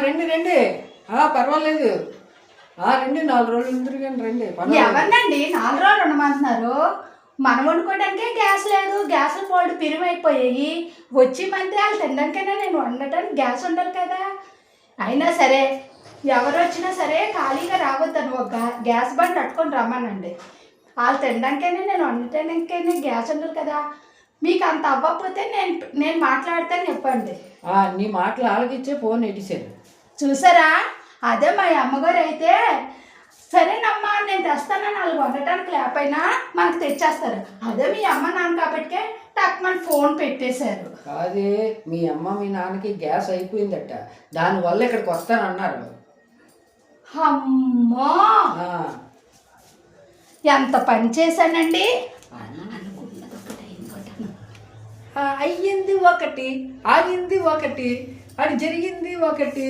రండి రండి. పర్వాలేదు. రండి, 4 రోజులు ఎందుకు కానీ రండి. ఎవరినండి 4 రోజులు ఉండమంటున్నారు? మనం వండుకోవడానికే గ్యాస్ లేదు, గ్యాసులు పోల్డ్ పిరుమైపోయాయి. వచ్చి మంది వాళ్ళు తినడానికైనా నేను వండటానికి గ్యాస్ ఉండాలి కదా. అయినా సరే ఎవరు వచ్చినా సరే ఖాళీగా రావద్దని ఒక గ్యాస్ బండ్ కట్టుకొని రమ్మనండి. వాళ్ళు తినడానికైనా నేను వండటానికైనా గ్యాస్ ఉండాలి కదా. మీకు అంత అవ్వకపోతే నేను మాట్లాడతాను చెప్పండి. నీ మాటలు ఆలకిచ్చే ఫోన్ ఎడిసారు చూసారా? అదే మా అమ్మగారు అయితే సరేనమ్మా నేను తెస్తానని వాళ్ళు వండటానికి లేకపోయినా మనకు తెచ్చేస్తారు. అదే మీ అమ్మ నాన్న కాబట్టి టక్మని ఫోన్ పెట్టేశారు. అదే మీ అమ్మ మీ నాన్నకి గ్యాస్ అయిపోయిందట, దానివల్ల ఇక్కడికి వస్తానన్నారు. అమ్మో, ఎంత పని చేశానండి. అయ్యింది ఒకటి, ఆగింది ఒకటి, అది జరిగింది ఒకటి.